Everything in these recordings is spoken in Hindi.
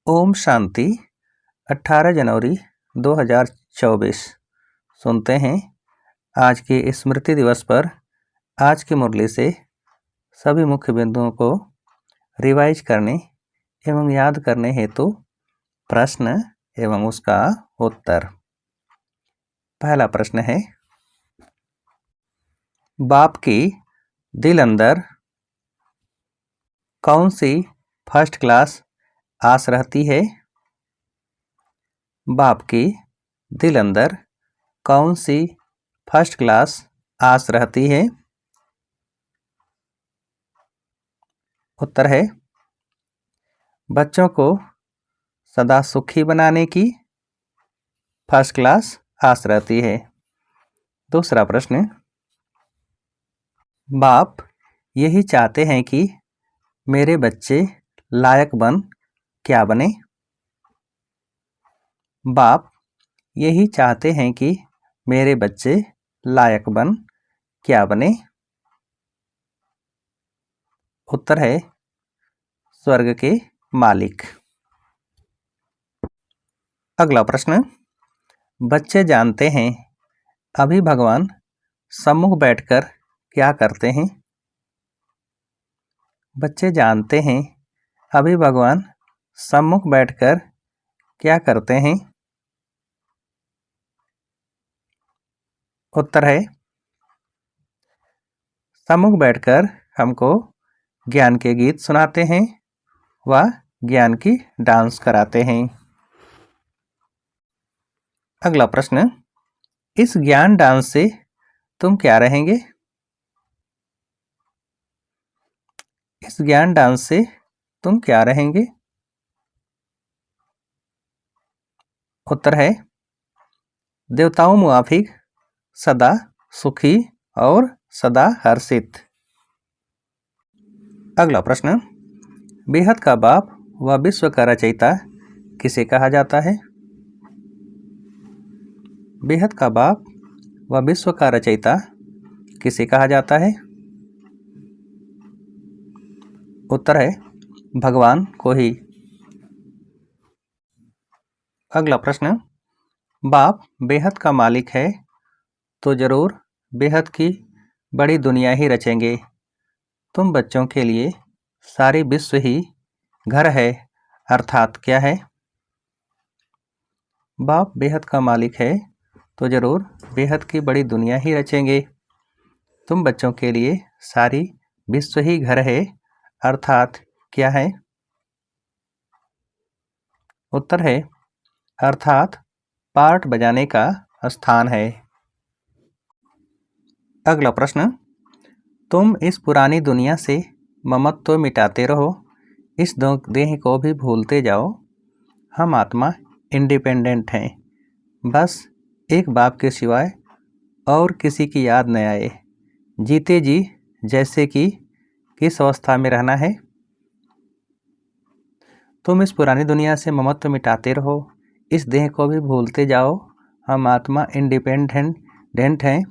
ओम शांति। 18 जनवरी 2024। सुनते हैं आज के स्मृति दिवस पर आज की मुरली से सभी मुख्य बिंदुओं को रिवाइज करने एवं याद करने हेतु प्रश्न एवं उसका उत्तर। पहला प्रश्न है, बाप की दिल अंदर कौन सी फर्स्ट क्लास आस रहती है? बाप की दिल अंदर कौन सी फर्स्ट क्लास आस रहती है? उत्तर है, बच्चों को सदा सुखी बनाने की फर्स्ट क्लास आस रहती है। दूसरा प्रश्न, बाप यही चाहते हैं कि मेरे बच्चे लायक बन क्या बने? बाप यही चाहते हैं कि मेरे बच्चे लायक बन क्या बने? उत्तर है, स्वर्ग के मालिक। अगला प्रश्न, बच्चे जानते हैं अभी भगवान सम्मुख बैठकर क्या करते हैं? बच्चे जानते हैं अभी भगवान सम्मुख बैठकर क्या करते हैं? उत्तर है, सम्मुख बैठकर हमको ज्ञान के गीत सुनाते हैं व ज्ञान की डांस कराते हैं। अगला प्रश्न, इस ज्ञान डांस से तुम क्या रहेंगे? इस ज्ञान डांस से तुम क्या रहेंगे? उत्तर है, देवताओं मुआफिक सदा सुखी और सदा हर्षित। अगला प्रश्न, बेहद का बाप व विश्व का रचयिता किसे कहा जाता है? बेहद का बाप व विश्व का रचयिता किसे कहा जाता है? उत्तर है, भगवान को ही। अगला प्रश्न, बाप बेहद का मालिक है तो जरूर बेहद की बड़ी दुनिया ही रचेंगे। तुम बच्चों के लिए सारी विश्व ही घर है, अर्थात क्या है? बाप बेहद का मालिक है तो जरूर बेहद की बड़ी दुनिया ही रचेंगे। तुम बच्चों के लिए सारी विश्व ही घर है, अर्थात क्या है? उत्तर है, अर्थात पार्ट बजाने का स्थान है। अगला प्रश्न, तुम इस पुरानी दुनिया से ममत्व मिटाते रहो, इस देह को भी भूलते जाओ। हम आत्मा इंडिपेंडेंट हैं, बस एक बाप के सिवाय और किसी की याद न आए। जीते जी जैसे कि किस अवस्था में रहना है? तुम इस पुरानी दुनिया से ममत्व मिटाते रहो, इस देह को भी भूलते जाओ। हम आत्मा इंडिपेंडेंट हैं,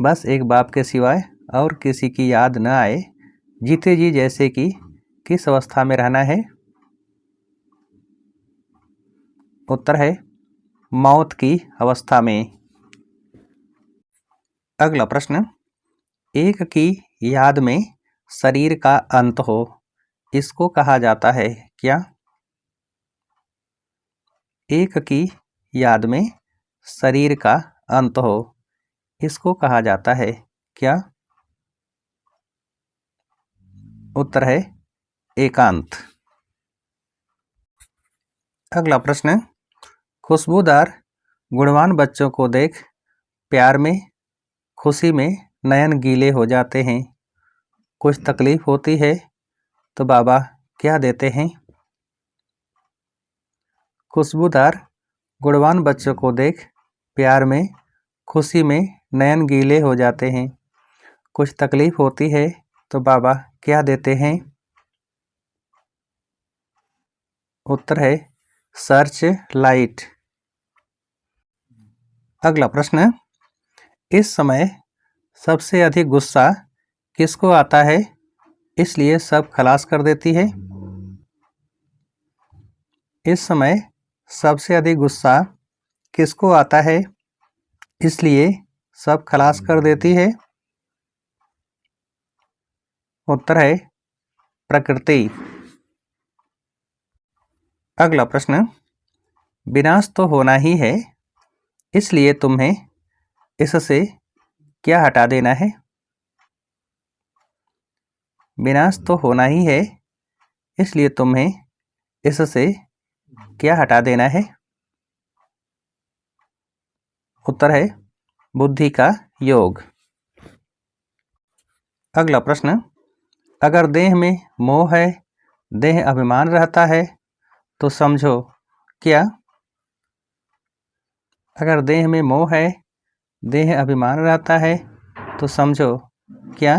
बस एक बाप के सिवाय और किसी की याद न आए। जीते जी जैसे कि किस अवस्था में रहना है? उत्तर है, मौत की अवस्था में। अगला प्रश्न, एक की याद में शरीर का अंत हो, इसको कहा जाता है क्या? एक की याद में शरीर का अंत हो, इसको कहा जाता है क्या? उत्तर है, एकांत। अगला प्रश्न, खुशबूदार गुणवान बच्चों को देख प्यार में खुशी में नयन गीले हो जाते हैं। कुछ तकलीफ होती है तो बाबा क्या देते हैं? खुशबूदार गुणवान बच्चों को देख प्यार में खुशी में नयन गीले हो जाते हैं। कुछ तकलीफ होती है तो बाबा क्या देते हैं? उत्तर है, सर्च लाइट। अगला प्रश्न, इस समय सबसे अधिक गुस्सा किसको आता है इसलिए सब खलास कर देती है? इस समय सबसे अधिक गुस्सा किसको आता है, इसलिए सब खलास कर देती है? उत्तर है प्रकृति। अगला प्रश्न, विनाश तो होना ही है, इसलिए तुम्हें इससे क्या हटा देना है? विनाश तो होना ही है, इसलिए तुम्हें इससे क्या हटा देना है? उत्तर है बुद्धि का योग। अगला प्रश्न, अगर देह में मोह है, देह अभिमान रहता है, तो समझो क्या? अगर देह में मोह है, देह अभिमान रहता है, तो समझो क्या?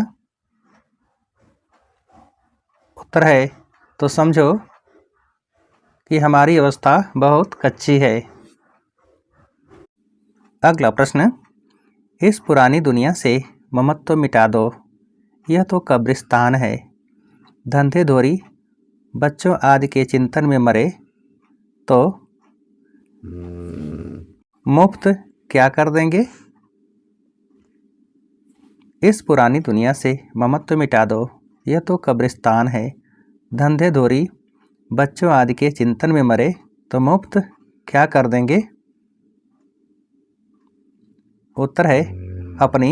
उत्तर है तो समझो कि हमारी अवस्था बहुत कच्ची है। अगला प्रश्न, इस पुरानी दुनिया से ममत्व मिटा दो, यह तो कब्रिस्तान है। धंधे धोरी बच्चों आदि के चिंतन में मरे तो मुफ्त क्या कर देंगे? इस पुरानी दुनिया से ममत्व मिटा दो, यह तो कब्रिस्तान है। धंधे धोरी बच्चों आदि के चिंतन में मरे तो मुफ्त क्या कर देंगे? उत्तर है अपनी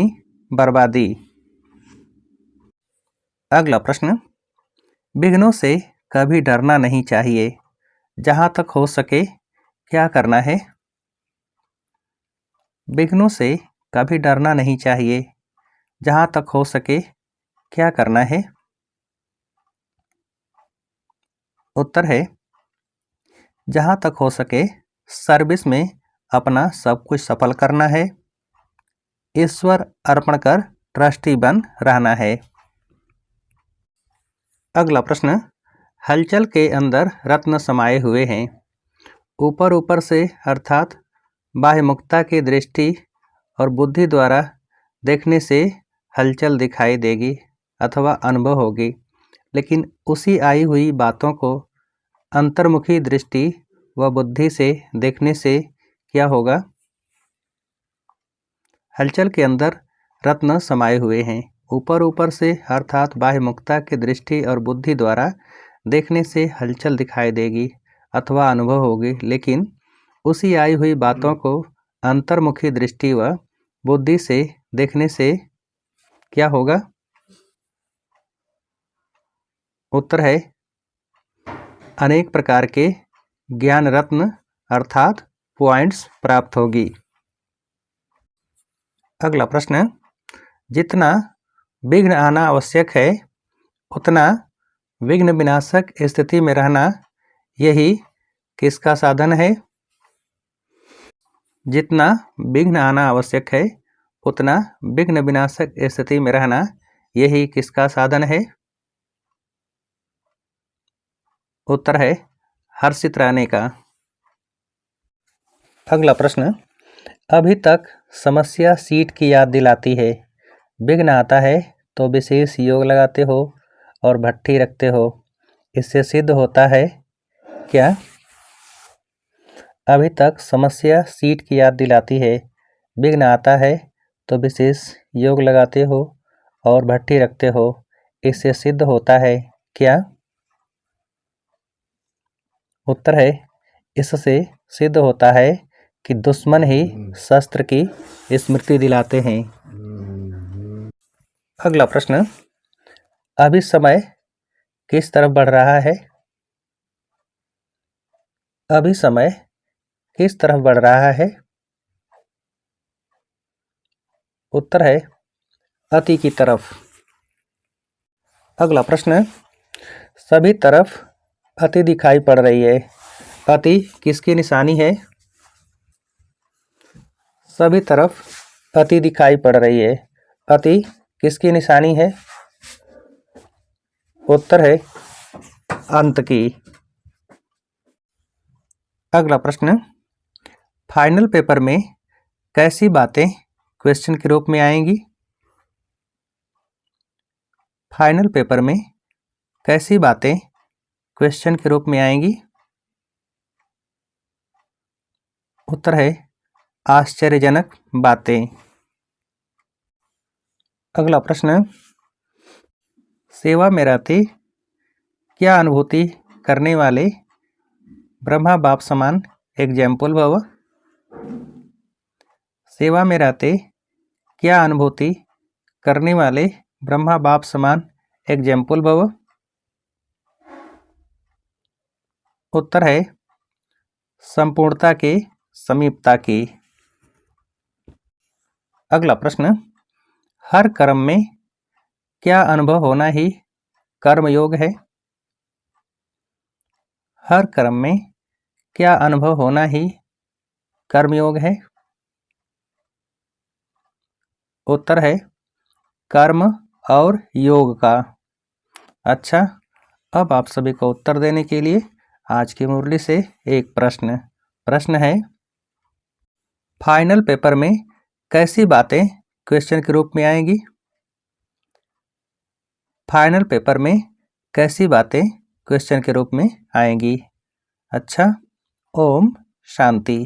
बर्बादी। अगला प्रश्न, विघ्नों से कभी डरना नहीं चाहिए, जहाँ तक हो सके क्या करना है? विघ्नों से कभी डरना नहीं चाहिए, जहाँ तक हो सके क्या करना है? उत्तर है जहाँ तक हो सके सर्विस में अपना सब कुछ सफल करना है, ईश्वर अर्पण कर ट्रस्टी बन रहना है। अगला प्रश्न, हलचल के अंदर रत्न समाये हुए हैं, ऊपर ऊपर से अर्थात बाह्यमुखता की दृष्टि और बुद्धि द्वारा देखने से हलचल दिखाई देगी अथवा अनुभव होगी, लेकिन उसी आई हुई बातों को अंतर्मुखी दृष्टि व बुद्धि से देखने से क्या होगा? हलचल के अंदर रत्न समाये हुए हैं, ऊपर ऊपर से अर्थात बाह्यमुखता की दृष्टि और बुद्धि द्वारा देखने से हलचल दिखाई देगी अथवा अनुभव होगी, लेकिन उसी आई हुई बातों को अंतर्मुखी दृष्टि व बुद्धि से देखने से क्या होगा? उत्तर है अनेक प्रकार के ज्ञान रत्न अर्थात पॉइंट्स प्राप्त होगी। अगला प्रश्न, जितना विघ्न आना आवश्यक है, उतना विघ्न विनाशक स्थिति में रहना यही किसका साधन है? जितना विघ्न आना आवश्यक है, उतना विघ्न विनाशक स्थिति में रहना यही किसका साधन है? उत्तर है हर्षित रहने का। अगला प्रश्न, अभी तक समस्या सीट की याद दिलाती है, विघ्न आता है तो विशेष योग लगाते हो और भट्ठी रखते हो, इससे सिद्ध होता है क्या? अभी तक समस्या सीट की याद दिलाती है, विघ्न आता है तो विशेष योग लगाते हो और भट्ठी रखते हो, इससे सिद्ध होता है क्या? उत्तर है इससे सिद्ध होता है कि दुश्मन ही शस्त्र की स्मृति दिलाते हैं। अगला प्रश्न, अभी समय किस तरफ बढ़ रहा है? अभी समय किस तरफ बढ़ रहा है? उत्तर है अति की तरफ। अगला प्रश्न, सभी तरफ अति दिखाई पड़ रही है, अति किसकी निशानी है? सभी तरफ अति दिखाई पड़ रही है, अति किसकी निशानी है? उत्तर है अंत की। अगला प्रश्न, फाइनल पेपर में कैसी बातें क्वेश्चन के रूप में आएंगी? फाइनल पेपर में कैसी बातें क्वेश्चन के रूप में आएंगी? उत्तर है आश्चर्यजनक बातें। अगला प्रश्न, सेवा में रहते क्या अनुभूति करने वाले ब्रह्मा बाप समान एग्जाम्पल भव। सेवा में रहते क्या अनुभूति करने वाले ब्रह्मा बाप समान एग्जाम्पल भव। उत्तर है संपूर्णता के, समीपता की। अगला प्रश्न, हर कर्म में क्या अनुभव होना ही कर्मयोग है। हर कर्म में क्या अनुभव होना ही कर्मयोग है। उत्तर है कर्म और योग का। अच्छा, अब आप सभी को उत्तर देने के लिए आज की मुरली से एक प्रश्न है, फाइनल पेपर में कैसी बातें क्वेश्चन के रूप में आएंगी। फाइनल पेपर में कैसी बातें क्वेश्चन के रूप में आएंगी। अच्छा, ओम शांति।